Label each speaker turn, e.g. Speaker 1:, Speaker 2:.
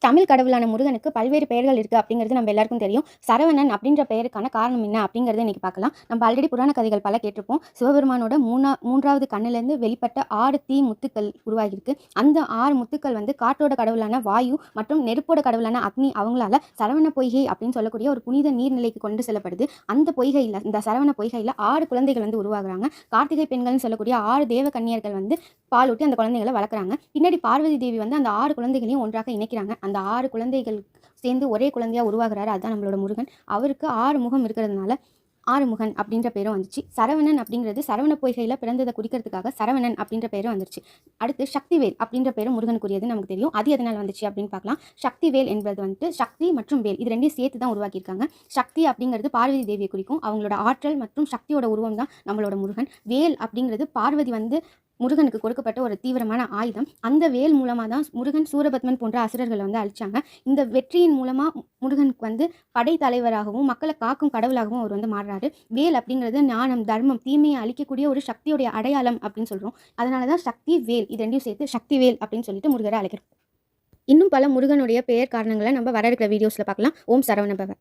Speaker 1: தமிழ் கடவுளான முருகனுக்கு பல்வேறு பெயர்கள் இருக்குது அப்படிங்கிறது நம்ம எல்லாருக்கும் தெரியும். சரவணன் அப்படின்ற பெயருக்கான காரணம் என்ன அப்படிங்கிறத இன்னைக்கு பார்க்கலாம். நம்ம ஆல்ரெடி புராண கதைகள் பல கேட்டிருப்போம். சிவபெருமானோட மூன்றாவது கண்ணிலேருந்து வெளிப்பட்ட 6 தீ முத்துக்கள் உருவாகியிருக்கு. அந்த 6 முத்துக்கள் வந்து காற்றோட கடவுளான வாயு மற்றும் நெருப்போட கடவுளான அக்னி அவங்களால சரவண பொய்கை அப்படின்னு சொல்லக்கூடிய ஒரு புனித நீர்நிலைக்கு கொண்டு செல்லப்படுது. அந்த பொய்கையில், இந்த சரவண பொய்கையில் 6 குழந்தைகள் வந்து உருவாகுறாங்க. கார்த்திகை பெண்கள்னு சொல்லக்கூடிய 6 தேவ கன்னியர்கள் வந்து பாலூட்டி அந்த குழந்தைகளை வளர்க்குறாங்க. பின்னாடி பார்வதி தேவி வந்து அந்த 6 குழந்தைகளையும் ஒன்றாக இணைக்கிறாங்க. அந்த 6 குழந்தைகள் சேர்ந்து ஒரே குழந்தையா உருவாகிறாரு. அதுதான் நம்மளோட முருகன். அவருக்கு 6 முகம் இருக்கிறதுனால ஆறுமுகன் அப்படின்ற பேரும் வந்துச்சு. சரவணன் அப்படிங்கிறது சரவண பொய்கையில் பிறந்ததை குறிக்கிறதுக்காக சரவணன் அப்படின்ற பேரும் வந்துச்சு. அடுத்து சக்திவேல் அப்படின்ற பேரும் முருகனுக்குரியது நமக்கு தெரியும். அது எதனால் வந்துச்சு அப்படின்னு பார்க்கலாம். சக்திவேல் என்பது வந்துட்டு சக்தி மற்றும் வேல் இது ரெண்டையும் சேர்த்து தான் உருவாக்கியிருக்காங்க. சக்தி அப்படிங்கிறது பார்வதி தேவியை குறிக்கும். அவங்களோட ஆற்றல் மற்றும் சக்தியோட உருவம் தான் நம்மளோட முருகன். வேல் அப்படிங்கிறது பார்வதி வந்து முருகனுக்கு கொடுக்கப்பட்ட ஒரு தீவிரமான ஆயுதம். அந்த வேல் மூலமாக தான் முருகன் சூரபத்மன் போன்ற அசுரர்களை வந்து அழிச்சாங்க. இந்த வெற்றியின் மூலமாக முருகனுக்கு வந்து படை தலைவராகவும் மக்களை காக்கும் கடவுளாகவும் அவர் வந்து மாறுறாரு. வேல் அப்படிங்கிறது ஞானம், தர்மம், தீமையை அழிக்கக்கூடிய ஒரு சக்தியுடைய அடையாளம் அப்படின்னு சொல்கிறோம். அதனால தான் சக்தி வேல் இது ரெண்டையும் சேர்த்து சக்தி வேல் அப்படின்னு சொல்லிட்டு முருகரை அழைக்கிறோம். இன்னும் பல முருகனுடைய பெயர் காரணங்களை நம்ம வர இருக்கிற வீடியோஸில் பார்க்கலாம். ஓம் சரவண பவ.